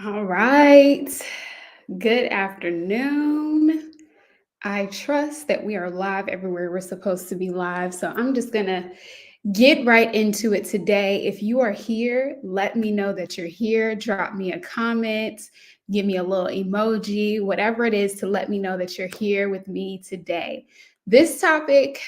All right. Good afternoon. I trust that we are live everywhere we're supposed to be live. So I'm just going to get right into it today. If you are here, let me know that you're here. Drop me a comment, give me a little emoji, whatever it is to let me know that you're here with me today. This topic,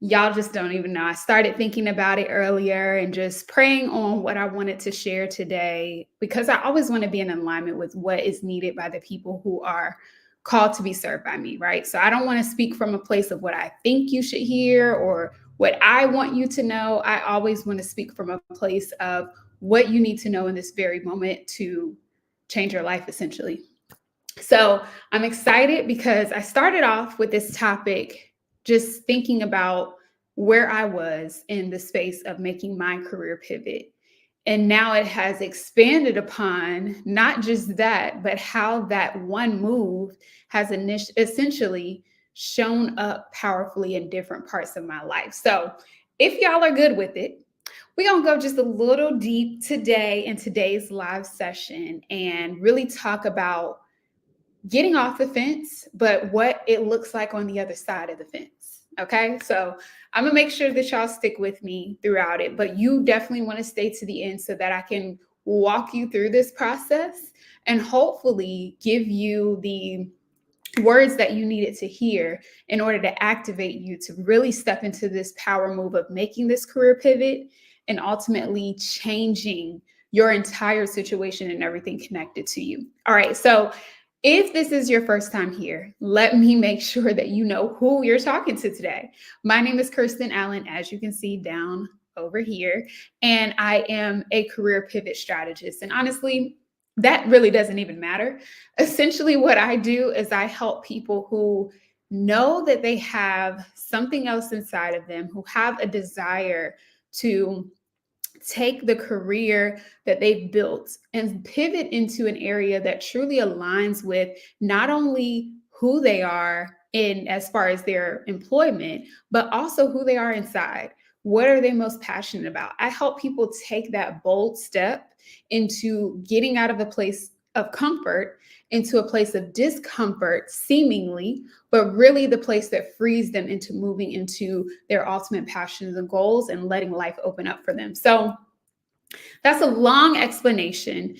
y'all just don't even know. I started thinking about it earlier and just praying on what I wanted to share today because I always want to be in alignment with what is needed by the people who are called to be served by me, right? So I don't want to speak from a place of what I think you should hear or what I want you to know. I always want to speak from a place of what you need to know in this very moment to change your life, essentially. So I'm excited because I started off with this topic just thinking about where I was in the space of making my career pivot. And now it has expanded upon not just that, but how that one move has essentially shown up powerfully in different parts of my life. So if y'all are good with it, we're going to go just a little deep today in today's live session and really talk about getting off the fence, but what it looks like on the other side of the fence. Okay. So I'm going to make sure that y'all stick with me throughout it, but you definitely want to stay to the end so that I can walk you through this process and hopefully give you the words that you needed to hear in order to activate you to really step into this power move of making this career pivot and ultimately changing your entire situation and everything connected to you. All right. So if this is your first time here, let me make sure that you know who you're talking to today. My name is Kirsten Allen, as you can see down over here, and I am a career pivot strategist. And honestly, that really doesn't even matter. Essentially, what I do is I help people who know that they have something else inside of them, who have a desire to take the career that they've built and pivot into an area that truly aligns with not only who they are in as far as their employment, but also who they are inside. What are they most passionate about? I help people take that bold step into getting out of a place of comfort into a place of discomfort, seemingly, but really the place that frees them into moving into their ultimate passions and goals and letting life open up for them. So that's a long explanation.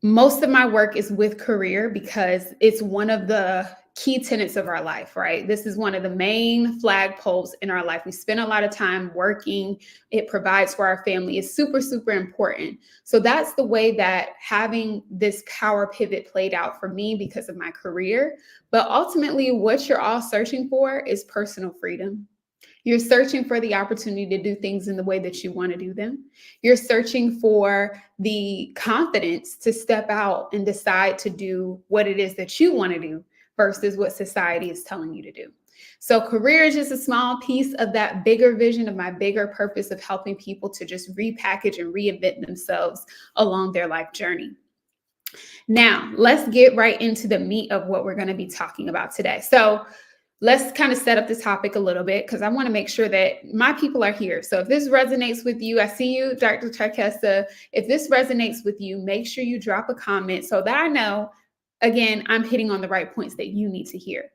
Most of my work is with career because it's one of the key tenets of our life, right? This is one of the main flagpoles in our life. We spend a lot of time working, it provides for our family, it's super, super important. So that's the way that having this power pivot played out for me because of my career. But ultimately, what you're all searching for is personal freedom. You're searching for the opportunity to do things in the way that you want to do them. You're searching for the confidence to step out and decide to do what it is that you want to do versus what society is telling you to do. So, career is just a small piece of that bigger vision of my bigger purpose of helping people to just repackage and reinvent themselves along their life journey. Now, let's get right into the meat of what we're going to be talking about today. So, let's kind of set up this topic a little bit because I want to make sure that my people are here. So if this resonates with you, I see you, Dr. Tarkessa. If this resonates with you, make sure you drop a comment so that I know, again, I'm hitting on the right points that you need to hear.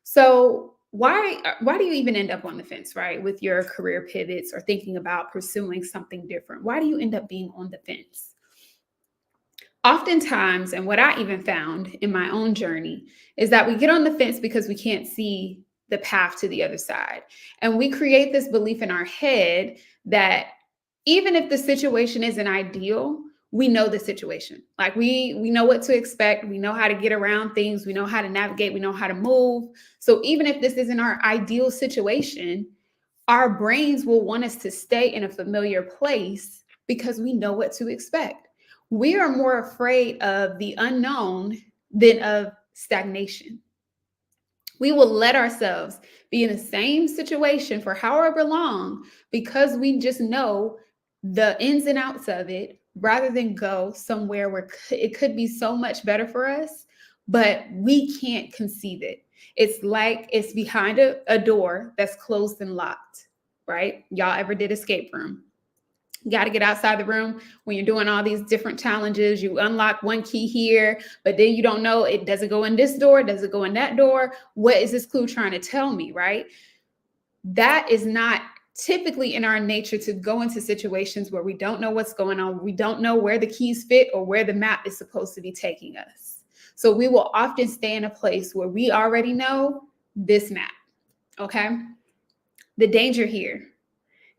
So why do you even end up on the fence, right? With your career pivots or thinking about pursuing something different? Why do you end up being on the fence? Oftentimes, and what I even found in my own journey, is that we get on the fence because we can't see the path to the other side. And we create this belief in our head that even if the situation isn't ideal, we know the situation. Like we know what to expect, we know how to get around things, we know how to navigate, we know how to move. So even if this isn't our ideal situation, our brains will want us to stay in a familiar place because we know what to expect. We are more afraid of the unknown than of stagnation. We will let ourselves be in the same situation for however long because we just know the ins and outs of it rather than go somewhere where it could be so much better for us, but we can't conceive it. It's like it's behind a door that's closed and locked, right? Y'all ever did escape room? You got to get outside the room when you're doing all these different challenges. You unlock one key here, but then you don't know, it doesn't go in this door, does it go in that door? What is this clue trying to tell me, right? That is not typically in our nature to go into situations where we don't know what's going on. We don't know where the keys fit or where the map is supposed to be taking us. So we will often stay in a place where we already know this map. Okay. The danger here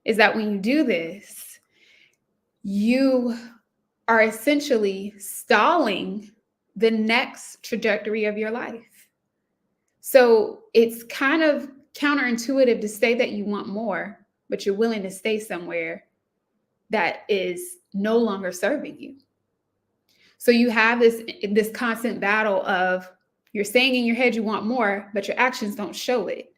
is that when you do this, you are essentially stalling the next trajectory of your life. So it's kind of counterintuitive to say that you want more, but you're willing to stay somewhere that is no longer serving you. So you have this constant battle of, you're saying in your head you want more, but your actions don't show it.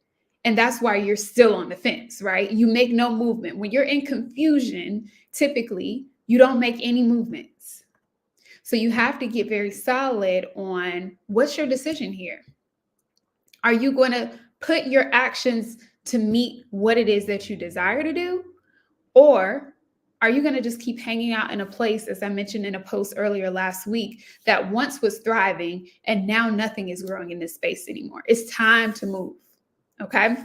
And that's why you're still on the fence, right? You make no movement. When you're in confusion, typically you don't make any movements. So you have to get very solid on, what's your decision here? Are you going to put your actions to meet what it is that you desire to do? Or are you going to just keep hanging out in a place, as I mentioned in a post earlier last week, that once was thriving and now nothing is growing in this space anymore? It's time to move. Okay.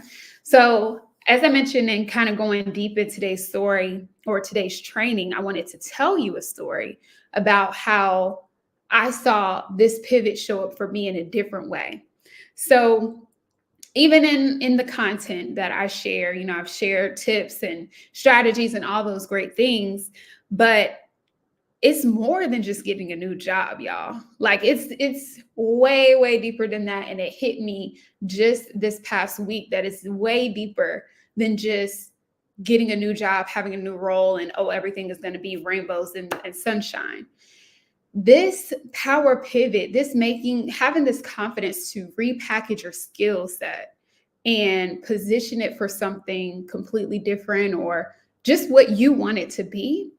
So as I mentioned, and kind of going deep in today's story or today's training, I wanted to tell you a story about how I saw this pivot show up for me in a different way. So even in the content that I share, I've shared tips and strategies and all those great things, but it's more than just getting a new job, y'all. Like it's way, way deeper than that. And it hit me just this past week that it's way deeper than just getting a new job, having a new role, and everything is going to be rainbows and sunshine. This power pivot, having this confidence to repackage your skill set and position it for something completely different or just what you want it to be,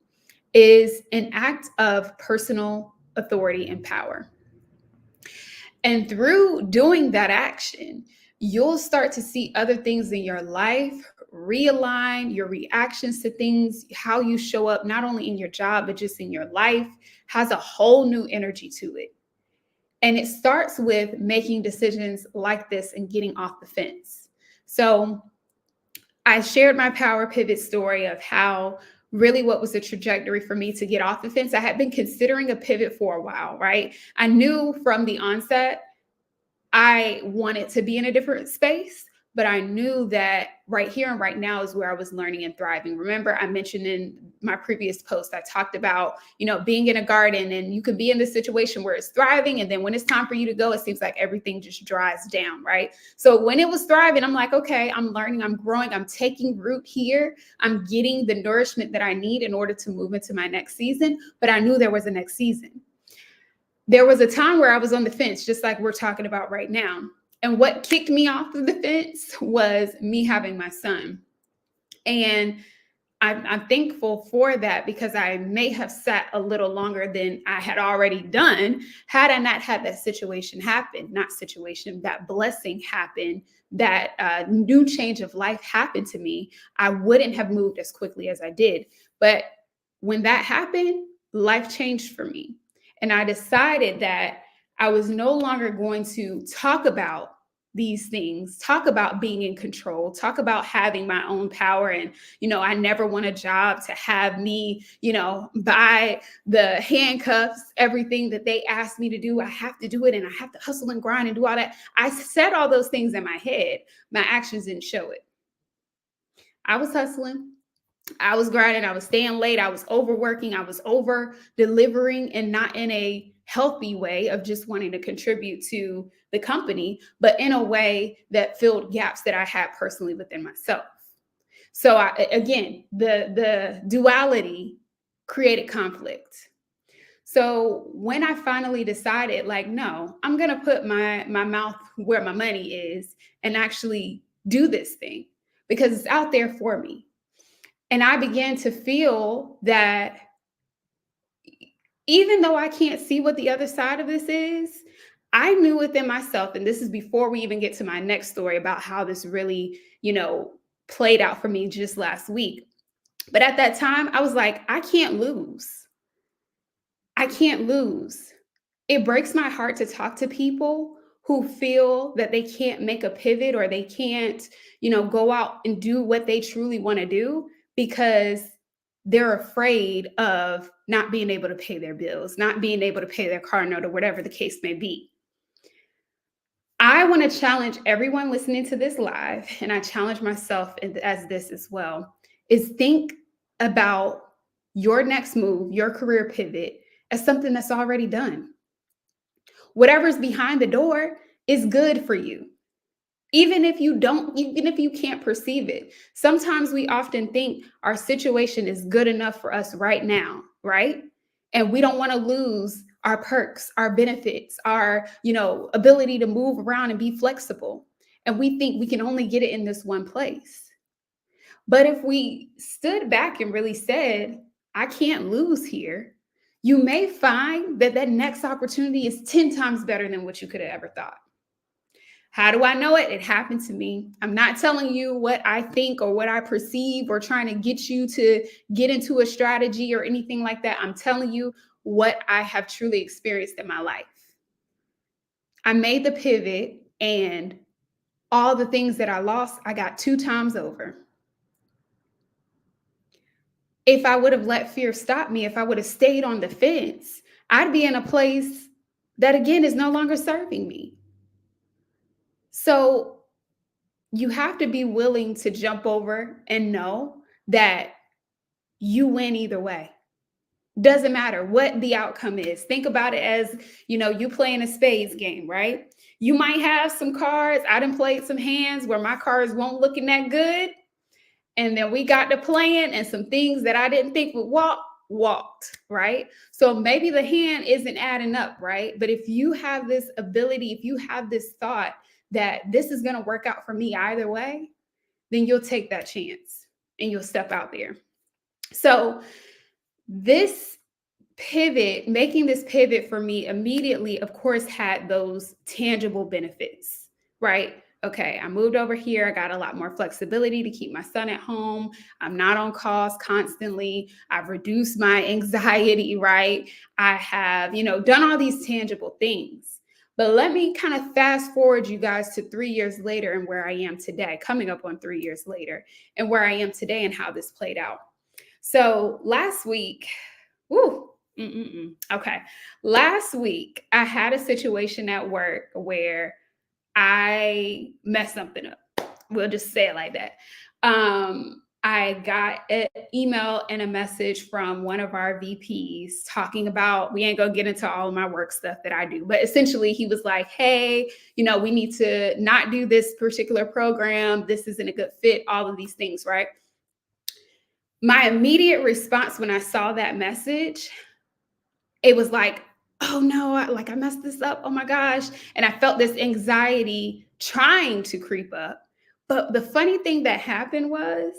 is an act of personal authority and power. And through doing that action, you'll start to see other things in your life realign, your reactions to things, how you show up, not only in your job, but just in your life, has a whole new energy to it. And it starts with making decisions like this and getting off the fence. So I shared my power pivot story of how really what was the trajectory for me to get off the fence. I had been considering a pivot for a while, right? I knew from the onset I wanted to be in a different space, but I knew that right here and right now is where I was learning and thriving. Remember, I mentioned in my previous post, I talked about, being in a garden, and you could be in this situation where it's thriving. And then when it's time for you to go, it seems like everything just dries down, right? So when it was thriving, I'm like, okay, I'm learning, I'm growing, I'm taking root here. I'm getting the nourishment that I need in order to move into my next season. But I knew there was a next season. There was a time where I was on the fence, just like we're talking about right now. And what kicked me off of the fence was me having my son. And I'm thankful for that, because I may have sat a little longer than I had already done had I not had that that blessing happen, that new change of life happened to me. I wouldn't have moved as quickly as I did. But when that happened, life changed for me. And I decided that I was no longer going to talk about these things, talk about being in control, talk about having my own power. And, I never want a job to have me, buy the handcuffs, everything that they asked me to do. I have to do it, and I have to hustle and grind and do all that. I said all those things in my head. My actions didn't show it. I was hustling. I was grinding, I was staying late, I was overworking, I was over delivering, and not in a healthy way of just wanting to contribute to the company, but in a way that filled gaps that I had personally within myself. So again, the duality created conflict. So when I finally decided, like, no, I'm going to put my mouth where my money is and actually do this thing because it's out there for me. And I began to feel that even though I can't see what the other side of this is, I knew within myself, and this is before we even get to my next story about how this really, played out for me just last week. But at that time, I was like, I can't lose. I can't lose. It breaks my heart to talk to people who feel that they can't make a pivot or they can't, go out and do what they truly want to do because they're afraid of not being able to pay their bills, not being able to pay their car note or whatever the case may be. I want to challenge everyone listening to this live, and I challenge myself as this as well, is think about your next move, your career pivot as something that's already done. Whatever's behind the door is good for you. Even if you can't perceive it. Sometimes we often think our situation is good enough for us right now, right? And we don't want to lose our perks, our benefits, our, ability to move around and be flexible. And we think we can only get it in this one place. But if we stood back and really said, I can't lose here, you may find that that next opportunity is 10 times better than what you could have ever thought. How do I know it? It happened to me. I'm not telling you what I think or what I perceive or trying to get you to get into a strategy or anything like that. I'm telling you what I have truly experienced in my life. I made the pivot, and all the things that I lost, I got 2 times over. If I would have let fear stop me, if I would have stayed on the fence, I'd be in a place that again is no longer serving me. So you have to be willing to jump over and know that you win either way. Doesn't matter what the outcome is. Think about it as, you playing a spades game, right? You might have some cards. I done played some hands where my cards won't looking that good. And then we got to playing and some things that I didn't think would walked, right? So maybe the hand isn't adding up, right? But if you have this ability, if you have this thought that this is going to work out for me either way, then you'll take that chance and you'll step out there. So this making this pivot for me immediately, of course, had those tangible benefits, right? Okay, I moved over here. I got a lot more flexibility to keep my son at home. I'm not on calls constantly. I've reduced my anxiety, right? I have, done all these tangible things. But let me kind of fast forward you guys to 3 years later and where I am today, coming up on 3 years later, and where I am today and how this played out. So last week, woo, okay. Last week, I had a situation at work where I messed something up. We'll just say it like that. I got an email and a message from one of our VPs talking about, we ain't gonna get into all of my work stuff that I do, but essentially he was like, hey, we need to not do this particular program. This isn't a good fit, all of these things, right? My immediate response when I saw that message, it was like, oh no, I messed this up. Oh my gosh. And I felt this anxiety trying to creep up. But the funny thing that happened was,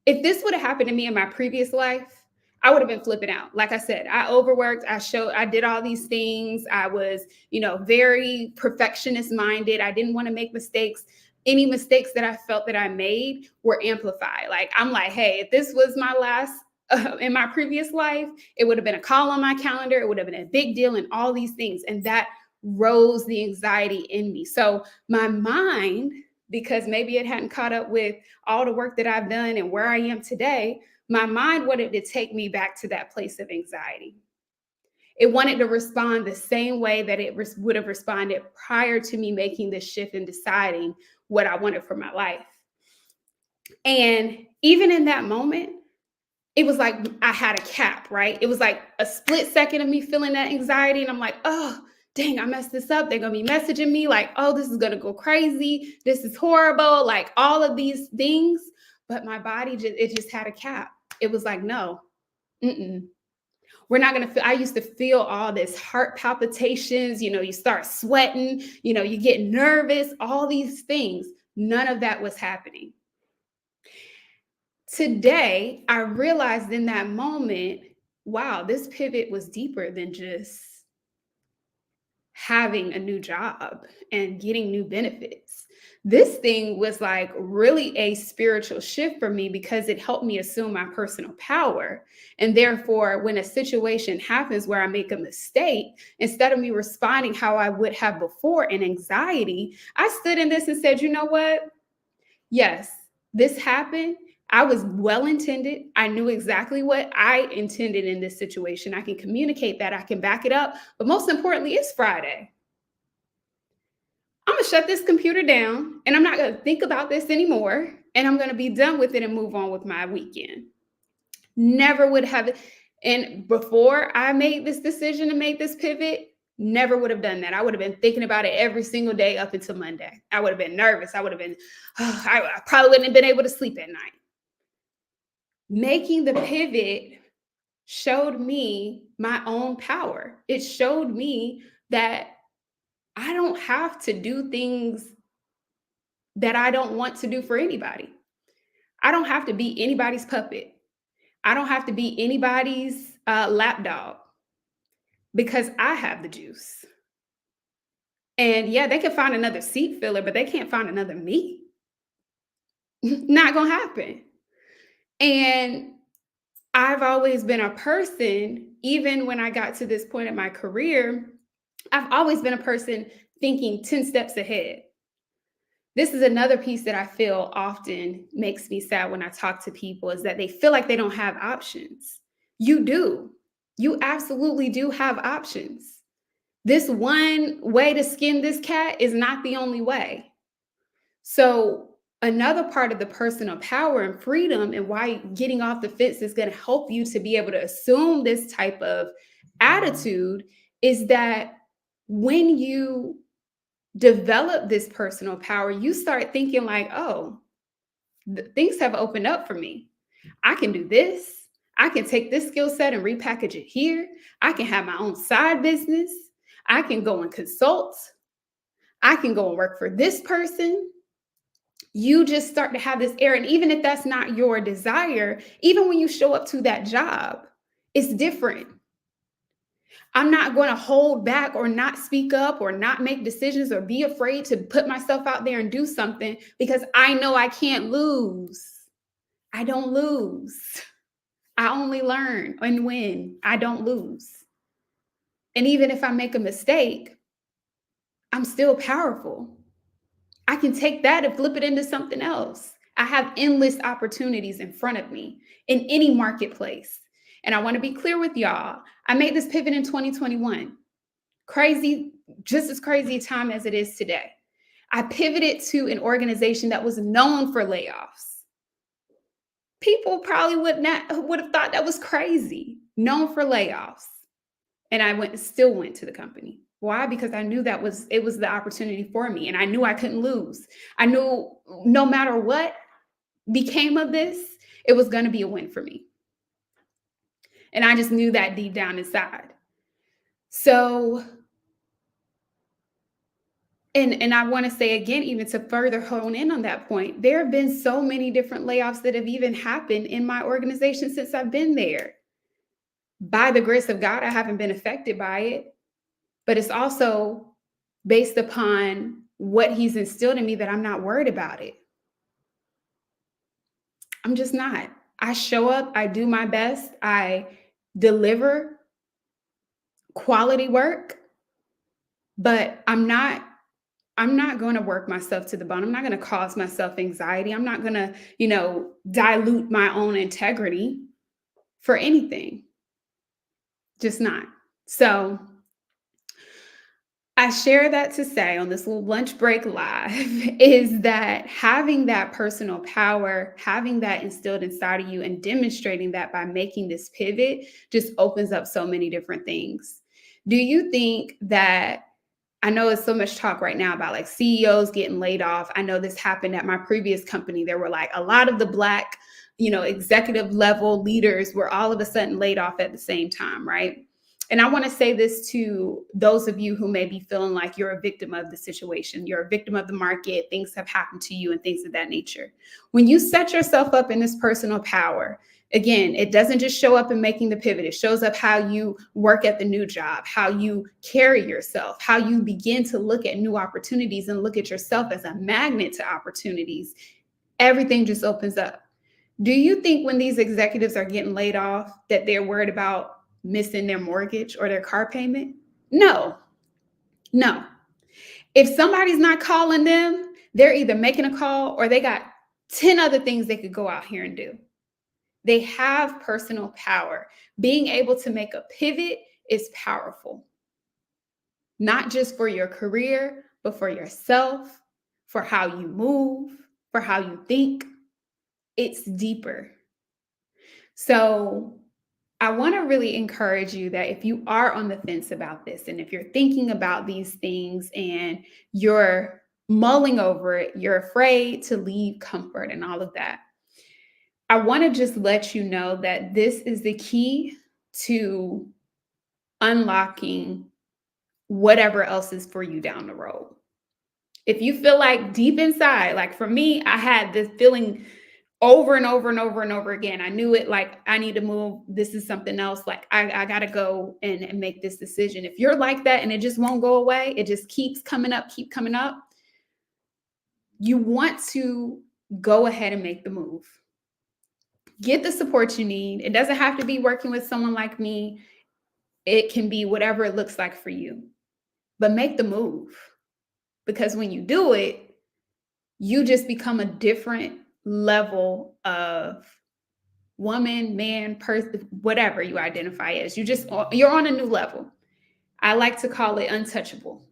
if this would have happened to me in my previous life, I would have been flipping out. Like I said, I overworked, I did all these things. I was, very perfectionist minded. I didn't want to make mistakes. Any mistakes that I felt that I made were amplified. Like, I'm like, hey, if this was my last in my previous life, it would have been a call on my calendar. It would have been a big deal and all these things. And that rose the anxiety in me. So my mind, because maybe it hadn't caught up with all the work that I've done and where I am today, my mind wanted to take me back to that place of anxiety. It wanted to respond the same way that it would have responded prior to me making this shift and deciding what I wanted for my life. And even in that moment, it was like I had a cap, right? It was like a split second of me feeling that anxiety. And I'm like, oh, dang, I messed this up. They're going to be messaging me like, oh, this is going to go crazy. This is horrible. Like all of these things. But my body just had a cap. It was like, no, we're not going to feel. I used to feel all this heart palpitations. You start sweating, you get nervous, all these things. None of that was happening. Today, I realized in that moment, wow, this pivot was deeper than just having a new job and getting new benefits. This thing was like really a spiritual shift for me because it helped me assume my personal power. And therefore, when a situation happens where I make a mistake, instead of me responding how I would have before in anxiety, I stood in this and said, you know what? Yes, this happened. I was well intended. I knew exactly what I intended in this situation. I can communicate that, I can back it up. But most importantly, it's Friday. I'm going to shut this computer down and I'm not going to think about this anymore. And I'm going to be done with it and move on with my weekend. Never would have. And before I made this decision to make this pivot, never would have done that. I would have been thinking about it every single day up until Monday. I would have been nervous. I would have been, I probably wouldn't have been able to sleep at night. Making the pivot showed me my own power. It showed me that I don't have to do things that I don't want to do for anybody. I don't have to be anybody's puppet. I don't have to be anybody's lapdog because I have the juice. And yeah, they can find another seat filler, but they can't find another me. Not gonna happen. And I've always been a person, even when I got to this point in my career, I've always been a person thinking 10 steps ahead. This is another piece that I feel often makes me sad when I talk to people is that they feel like they don't have options. You do. You absolutely do have options. This one way to skin this cat is not the only way. So, another part of the personal power and freedom and why getting off the fence is going to help you to be able to assume this type of attitude is that when you develop this personal power, you start thinking like, oh, things have opened up for me. I can do this. I can take this skill set and repackage it here. I can have my own side business. I can go and consult. I can go and work for this person. You just start to have this air. And even if that's not your desire, even when you show up to that job, it's different. I'm not going to hold back or not speak up or not make decisions or be afraid to put myself out there and do something because I know I can't lose. I don't lose. I only learn and win. I don't lose. And even if I make a mistake, I'm still powerful. I can take that and flip it into something else. I have endless opportunities in front of me in any marketplace. And I want to be clear with y'all. I made this pivot in 2021. Crazy, just as crazy a time as it is today. I pivoted to an organization that was known for layoffs. People probably would have thought that was crazy. Known for layoffs. And I still went to the company. Why? Because I knew it was the opportunity for me. And I knew I couldn't lose. I knew no matter what became of this, it was going to be a win for me. And I just knew that deep down inside. So, and I want to say again, even to further hone in on that point, there have been so many different layoffs that have even happened in my organization since I've been there. By the grace of God, I haven't been affected by it. But it's also based upon what he's instilled in me that I'm not worried about it. I'm just not. I show up, I do my best, I deliver quality work, but I'm not going to work myself to the bone. I'm not going to cause myself anxiety. I'm not going to, dilute my own integrity for anything. Just not. So I share that to say on this little lunch break live is that having that personal power, having that instilled inside of you and demonstrating that by making this pivot just opens up so many different things. Do you think that I know it's so much talk right now about like CEOs getting laid off. I know this happened at my previous company. There were like a lot of the Black, executive level leaders were all of a sudden laid off at the same time, right? And I want to say this to those of you who may be feeling like you're a victim of the situation. You're a victim of the market. Things have happened to you and things of that nature. When you set yourself up in this personal power, Again, it doesn't just show up in making the pivot. It shows up how you work at the new job, how you carry yourself, how you begin to look at new opportunities and look at yourself as a magnet to opportunities. Everything just opens up. Do you think when these executives are getting laid off that they're worried about missing their mortgage or their car payment? No, no. If somebody's not calling them, they're either making a call or they got 10 other things they could go out here and do. They have personal power. Being able to make a pivot is powerful, not just for your career, but for yourself, for how you move, for how you think. It's deeper. So, I want to really encourage you that if you are on the fence about this, and if you're thinking about these things and you're mulling over it, you're afraid to leave comfort and all of that, I want to just let you know that this is the key to unlocking whatever else is for you down the road. If you feel like deep inside, like for me, I had this feeling over and over and over and over again. I knew it, like, I need to move. This is something else. Like, I got to go and make this decision. If you're like that and it just won't go away, it just keeps coming up, keep coming up. You want to go ahead and make the move. Get the support you need. It doesn't have to be working with someone like me. It can be whatever it looks like for you, but make the move, because when you do it, you just become a different level of woman, man, person, whatever you identify as. You're on a new level. I like to call it untouchable.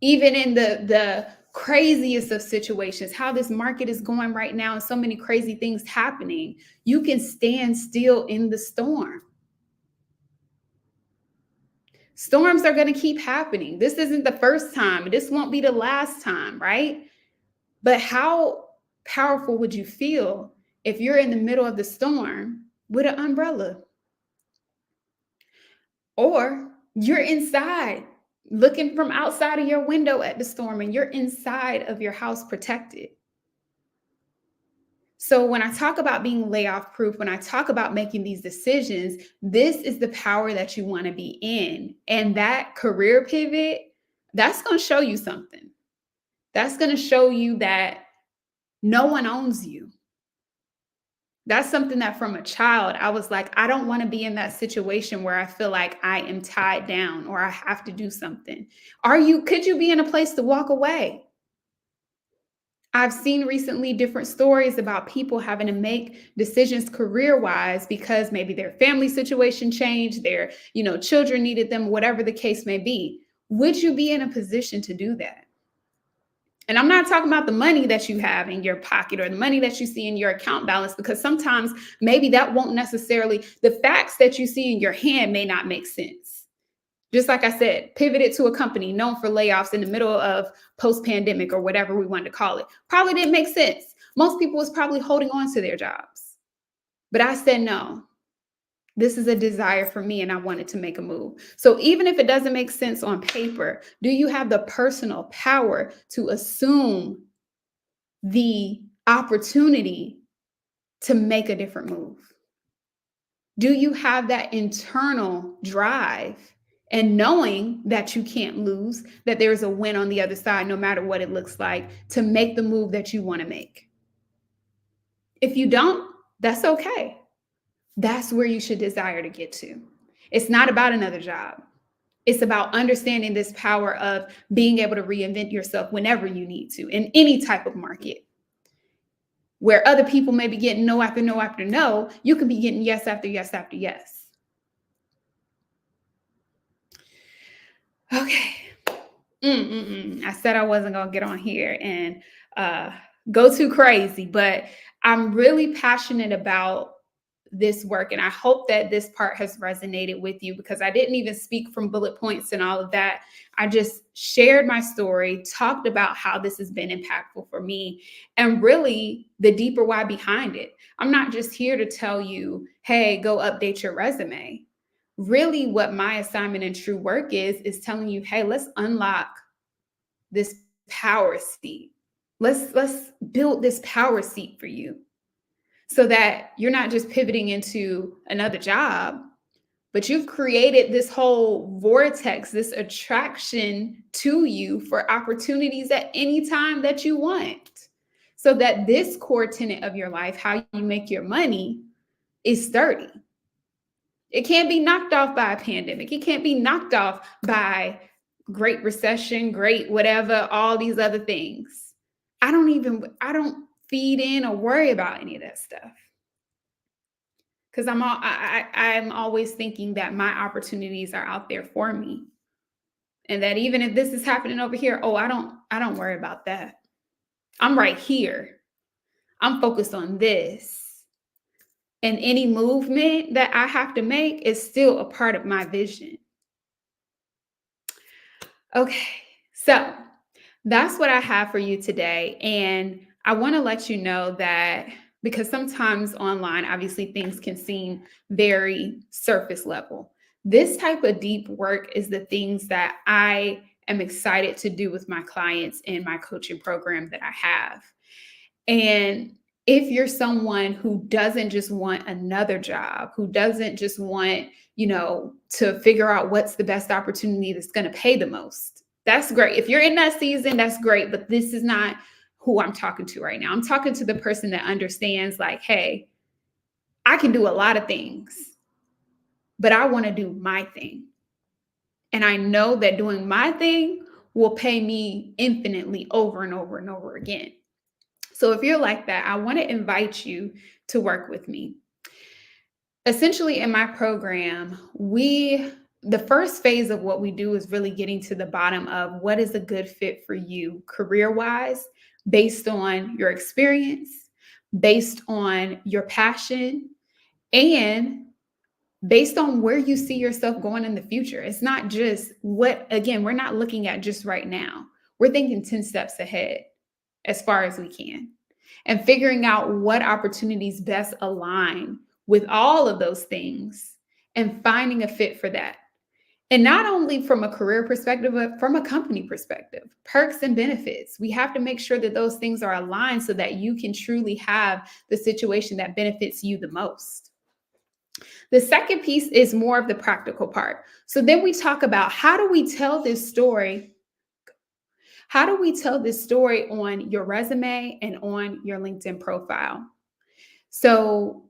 Even in the craziest of situations, how this market is going right now and so many crazy things happening, you can stand still in the storm. Storms are going to keep happening. This isn't the first time. This won't be the last time, right? But how powerful would you feel if you're in the middle of the storm with an umbrella? Or you're inside looking from outside of your window at the storm and you're inside of your house protected. So when I talk about being layoff proof, when I talk about making these decisions, this is the power that you want to be in. And that career pivot, that's going to show you something. That's going to show you that no one owns you. That's something that from a child, I was like, I don't want to be in that situation where I feel like I am tied down or I have to do something. Could you be in a place to walk away? I've seen recently different stories about people having to make decisions career-wise because maybe their family situation changed, their, children needed them, whatever the case may be. Would you be in a position to do that? And I'm not talking about the money that you have in your pocket or the money that you see in your account balance, because sometimes maybe that won't necessarily, the facts that you see in your hand may not make sense. Just like I said, pivoted to a company known for layoffs in the middle of post-pandemic or whatever we wanted to call it. Probably didn't make sense. Most people was probably holding on to their jobs. But I said, no, this is a desire for me and I wanted to make a move. So even if it doesn't make sense on paper, do you have the personal power to assume the opportunity to make a different move? Do you have that internal drive and knowing that you can't lose, that there's a win on the other side, no matter what it looks like, to make the move that you want to make? If you don't, that's okay. That's where you should desire to get to. It's not about another job. It's about understanding this power of being able to reinvent yourself whenever you need to in any type of market. Where other people may be getting no after no after no, you can be getting yes after yes after yes. Okay. I said I wasn't going to get on here and go too crazy, but I'm really passionate about this work. And I hope that this part has resonated with you, because I didn't even speak from bullet points and all of that. I just shared my story, talked about how this has been impactful for me, and really the deeper why behind it. I'm not just here to tell you, hey, go update your resume. Really, what my assignment and true work is telling you, hey, let's unlock this power seat. Let's build this power seat for you. so that you're not just pivoting into another job, but you've created this whole vortex, this attraction to you for opportunities at any time that you want. So that this core tenet of your life, how you make your money, is sturdy. It can't be knocked off by a pandemic. It can't be knocked off by great recession, great whatever, all these other things. I don't feed in or worry about any of that stuff. Because I'm always thinking that my opportunities are out there for me. And that even if this is happening over here, oh, I don't worry about that. I'm right here. I'm focused on this. And any movement that I have to make is still a part of my vision. Okay, so that's what I have for you today. And I want to let you know that because sometimes online, obviously, things can seem very surface level. This type of deep work is the things that I am excited to do with my clients in my coaching program that I have. And if you're someone who doesn't just want another job, who doesn't just want, to figure out what's the best opportunity that's going to pay the most, that's great. If you're in that season, that's great. But this is not who I'm talking to right now. I'm talking to the person that understands, like, hey, I can do a lot of things, but I want to do my thing. And I know that doing my thing will pay me infinitely over and over and over again. So if you're like that, I want to invite you to work with me. Essentially, in my program, the first phase of what we do is really getting to the bottom of what is a good fit for you career-wise, based on your experience, based on your passion, and based on where you see yourself going in the future. It's not just we're not looking at just right now. We're thinking 10 steps ahead as far as we can, and figuring out what opportunities best align with all of those things and finding a fit for that. And not only from a career perspective, but from a company perspective, perks and benefits. We have to make sure that those things are aligned so that you can truly have the situation that benefits you the most. The second piece is more of the practical part. So then we talk about how do we tell this story? How do we tell this story on your resume and on your LinkedIn profile? So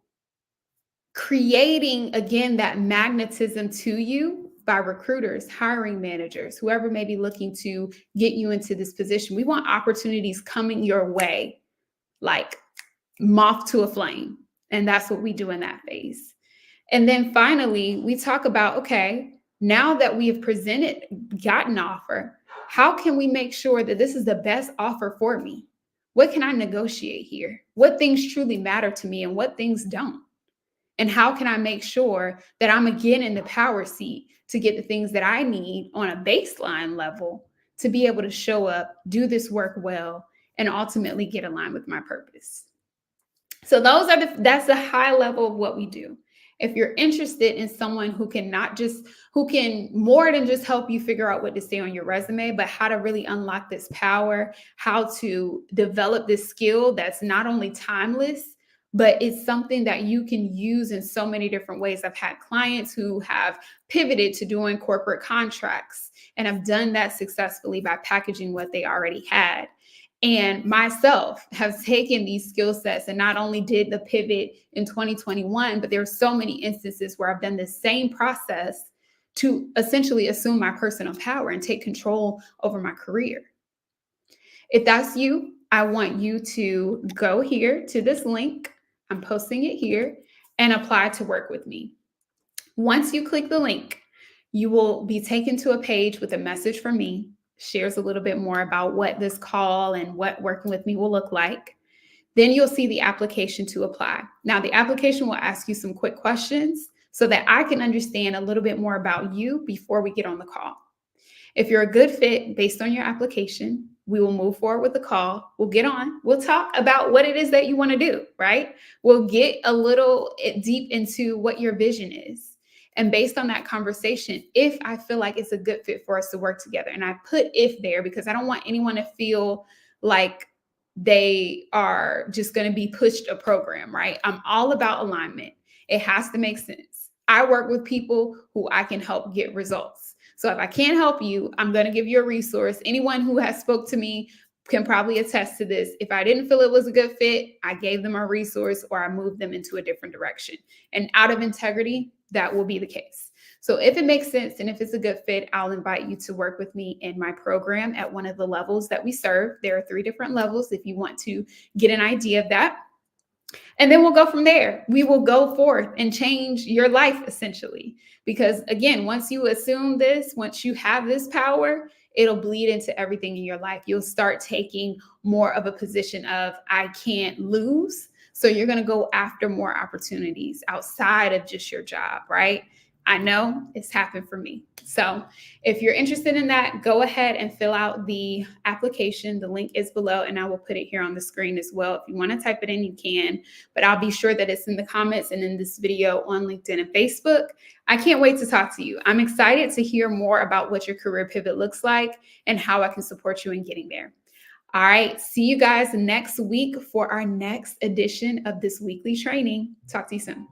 creating, again, that magnetism to you by recruiters, hiring managers, whoever may be looking to get you into this position. We want opportunities coming your way like moth to a flame. And that's what we do in that phase. And then finally, we talk about, okay, now that we have gotten offer, how can we make sure that this is the best offer for me? What can I negotiate here? What things truly matter to me and what things don't? And how can I make sure that I'm again in the power seat to get the things that I need on a baseline level to be able to show up, do this work well, and ultimately get aligned with my purpose? So that's the high level of what we do. If you're interested in someone who can more than just help you figure out what to say on your resume, but how to really unlock this power, how to develop this skill that's not only timeless, but it's something that you can use in so many different ways. I've had clients who have pivoted to doing corporate contracts and have done that successfully by packaging what they already had. And myself have taken these skill sets and not only did the pivot in 2021, but there are so many instances where I've done the same process to essentially assume my personal power and take control over my career. If that's you, I want you to go here to this link. I'm posting it here and apply to work with me. Once you click the link, you will be taken to a page with a message from me, shares a little bit more about what this call and what working with me will look like. Then you'll see the application to apply. Now, the application will ask you some quick questions so that I can understand a little bit more about you before we get on the call. If you're a good fit based on your application, we will move forward with the call. We'll get on. We'll talk about what it is that you want to do, right? We'll get a little deep into what your vision is. And based on that conversation, if I feel like it's a good fit for us to work together, and I put if there because I don't want anyone to feel like they are just going to be pushed a program, right? I'm all about alignment. It has to make sense. I work with people who I can help get results. So if I can't help you, I'm going to give you a resource. Anyone who has spoke to me can probably attest to this. If I didn't feel it was a good fit, I gave them a resource or I moved them into a different direction. And out of integrity, that will be the case. So if it makes sense and if it's a good fit, I'll invite you to work with me in my program at one of the levels that we serve. There are 3 different levels if you want to get an idea of that. And then we'll go from there. We will go forth and change your life essentially. Because again, once you assume this, once you have this power, it'll bleed into everything in your life. You'll start taking more of a position of, I can't lose. So you're going to go after more opportunities outside of just your job, right? I know it's happened for me. So if you're interested in that, go ahead and fill out the application. The link is below, and I will put it here on the screen as well. If you want to type it in, you can, but I'll be sure that it's in the comments and in this video on LinkedIn and Facebook. I can't wait to talk to you. I'm excited to hear more about what your career pivot looks like and how I can support you in getting there. All right, see you guys next week for our next edition of this weekly training. Talk to you soon.